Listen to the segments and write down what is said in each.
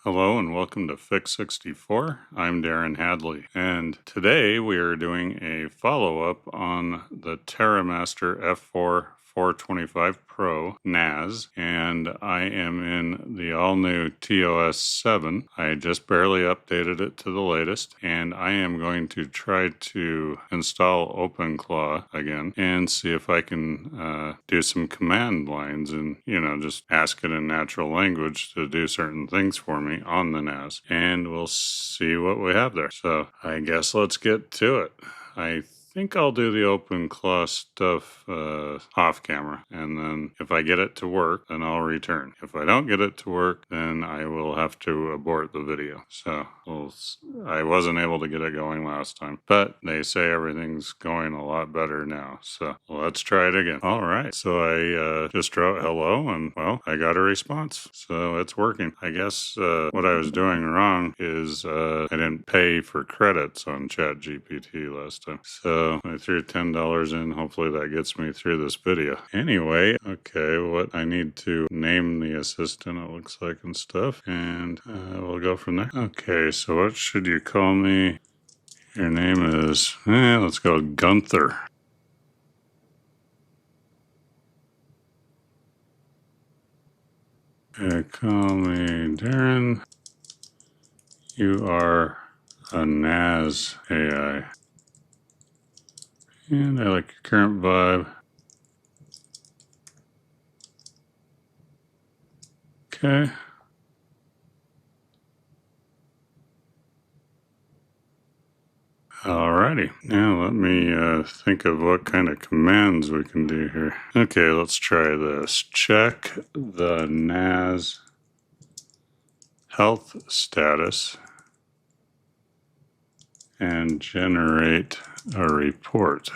Hello and welcome to Fix64. I'm Darren Hadley, and today we are doing a follow-up on the Terramaster F4-425 Pro NAS, and I am in the all-new TOS7. I just barely updated it to the latest, and I am going to try to install Openclaw again and see if I can do some command lines and, just ask it in natural language to do certain things for me on the NAS, and we'll see what we have there. So I guess let's get to it. I think I'll do the Openclaw stuff off camera, and then if I get it to work, then I'll return. If I don't get it to work, then I will have to abort the video. So I wasn't able to get it going last time, but they say everything's going a lot better now. So let's try it again. All right. So I just wrote hello, and well, I got a response. So it's working. I guess what I was doing wrong is I didn't pay for credits on ChatGPT last time. So I threw $10 in. Hopefully that gets me through this video. Anyway, okay, what I need to name the assistant, it looks like, and stuff, and we'll go from there. Okay, so what should you call me? Your name is, let's go Gunther. Call me Darren. You are a NAS AI. And I like your current vibe. Okay. Alrighty, now let me think of what kind of commands we can do here. Okay, let's try this. Check the NAS health status and generate a report.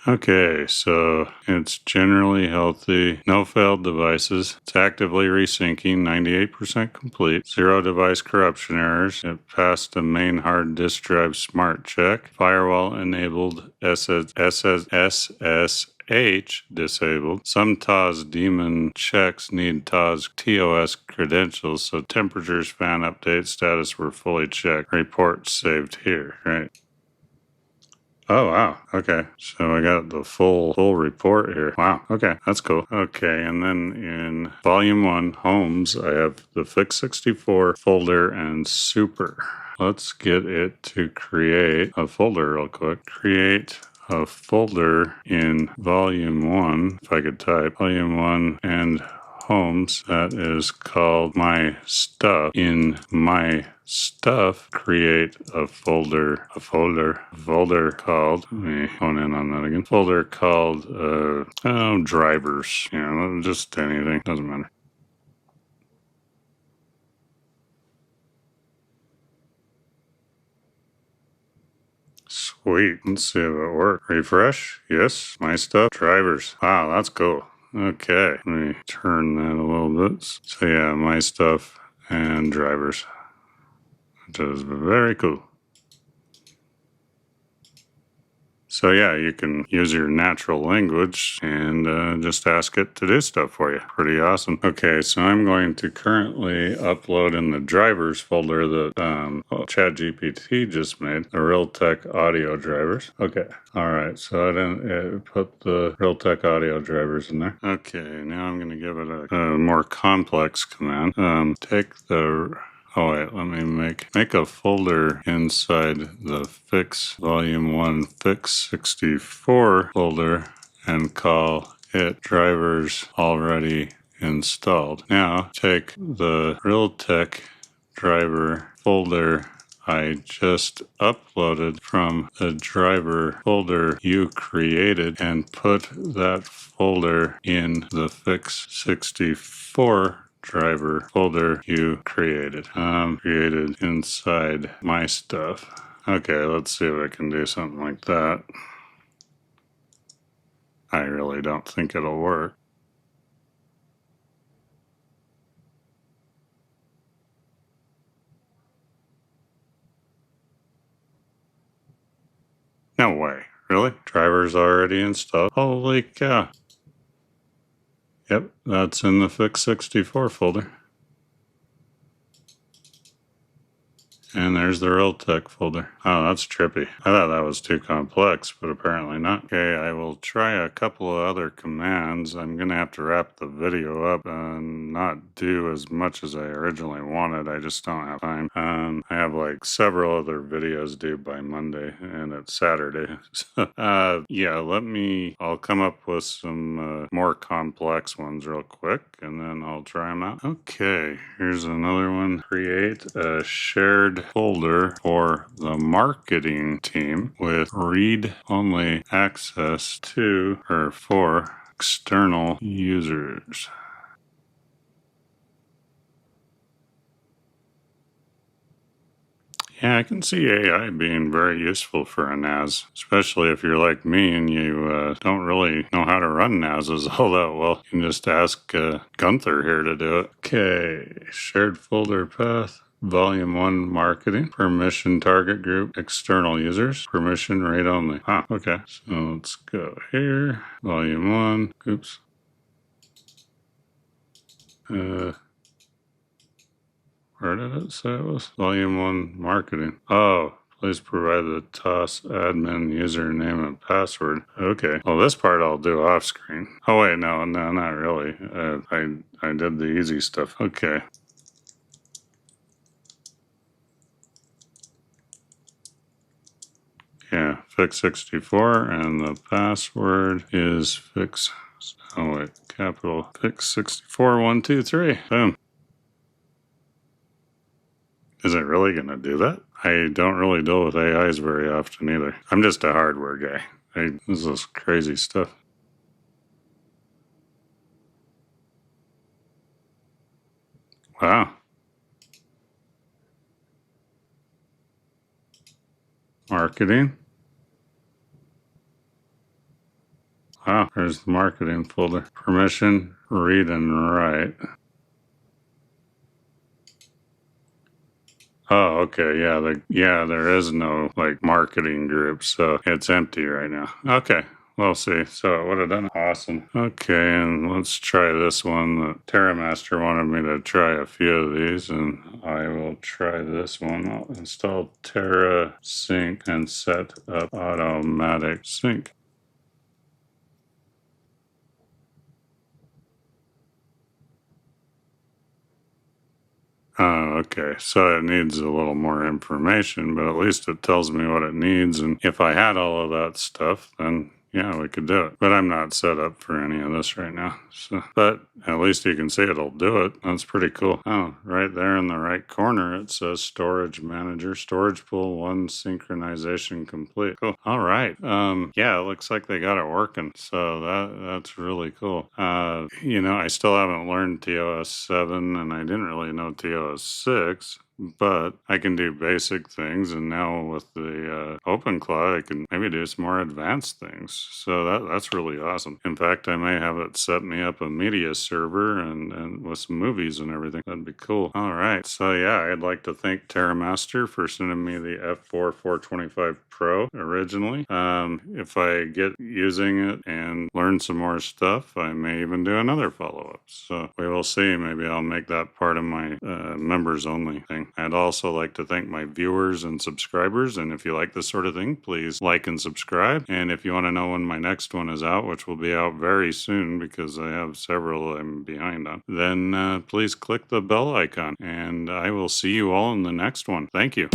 Okay, so it's generally healthy, no failed devices, it's actively resyncing, 98% complete, 0 device corruption errors, it passed the main hard disk drive smart check, firewall enabled, SSH disabled. Some TOS daemon checks need TOS credentials, so temperatures, fan update, status were fully checked. Report saved here, right? Oh, wow. Okay. So I got the full report here. Wow. Okay. That's cool. Okay. And then in volume 1, homes, I have the Fix64 folder and super. Let's get it to create a folder real quick. Create a folder in volume 1. If I could type volume 1 and homes, that is called my stuff. In my stuff, create a folder called, let me hone in on that again, folder called drivers, just anything, doesn't matter. Sweet, let's see if it works. Refresh, yes, my stuff, drivers. Wow, that's cool. Okay, let me turn that a little bit. So yeah, my stuff and drivers, which is very cool. So yeah, you can use your natural language and just ask it to do stuff for you. Pretty awesome. Okay, so I'm going to currently upload in the drivers folder that ChatGPT just made, the Realtek audio drivers. Okay, all right, so I didn't put the Realtek audio drivers in there. Okay, now I'm going to give it a more complex command. Take the... Oh wait, let me make a folder inside the Fix Volume 1 Fix64 folder and call it drivers already installed. Now take the Realtek driver folder I just uploaded from the driver folder you created and put that folder in the Fix64 driver folder you created. Created inside my stuff. Okay, let's see if I can do something like that. I really don't think it'll work. No way. Really? Driver's already installed? Holy cow. Yep, that's in the Fix64 folder. And there's the Realtek folder. Oh, that's trippy. I thought that was too complex, but apparently not. Okay, I will try a couple of other commands. I'm going to have to wrap the video up and not do as much as I originally wanted. I just don't have time. I have like several other videos due by Monday, and it's Saturday. So, yeah, I'll come up with some more complex ones real quick, and then I'll try them out. Okay, here's another one. Create a shared folder for the marketing team with read-only access to or for external users. Yeah, I can see AI being very useful for a NAS, especially if you're like me and you don't really know how to run NASs all that well. You can just ask Gunther here to do it. Okay, shared folder path. Volume 1 marketing, permission target group, external users, permission read only. Ah, okay. So let's go here. Volume 1. Oops. Where did it say it was? Volume 1 marketing. Oh, please provide the TOS admin username and password. Okay. Well, this part I'll do off screen. Oh, wait, no, not really. I did the easy stuff. Okay. Yeah, Fix64, and the password is Fix. Oh, wait, capital Fix64123. Boom. Is it really going to do that? I don't really deal with AIs very often either. I'm just a hardware guy. This is crazy stuff. Wow. Marketing. Wow, there's the marketing folder. Permission, read and write. Oh, okay. Yeah, there is no like marketing group, so it's empty right now. Okay. We'll see. So it would have done awesome. Okay, and let's try this one. The Terramaster wanted me to try a few of these, and I will try this one. I'll install Terra Sync and set up automatic sync. Oh, okay. So it needs a little more information, but at least it tells me what it needs. And if I had all of that stuff, then yeah, we could do it. But I'm not set up for any of this right now. So, but at least you can see it'll do it. That's pretty cool. Oh, right there in the right corner, it says Storage Manager, Storage Pool 1 synchronization complete. Cool. All right. Yeah, it looks like they got it working. So that's really cool. I still haven't learned TOS7, and I didn't really know TOS6. But I can do basic things, and now with the Openclaw, I can maybe do some more advanced things. So that's really awesome. In fact, I may have it set me up a media server and with some movies and everything. That'd be cool. All right. So yeah, I'd like to thank Terramaster for sending me the F4-425 Pro originally. If I get using it and learn some more stuff, I may even do another follow-up. So we will see. Maybe I'll make that part of my members only thing. I'd also like to thank my viewers and subscribers. And if you like this sort of thing, please like and subscribe. And if you want to know when my next one is out, which will be out very soon because I have several I'm behind on, then please click the bell icon. And I will see you all in the next one. Thank you.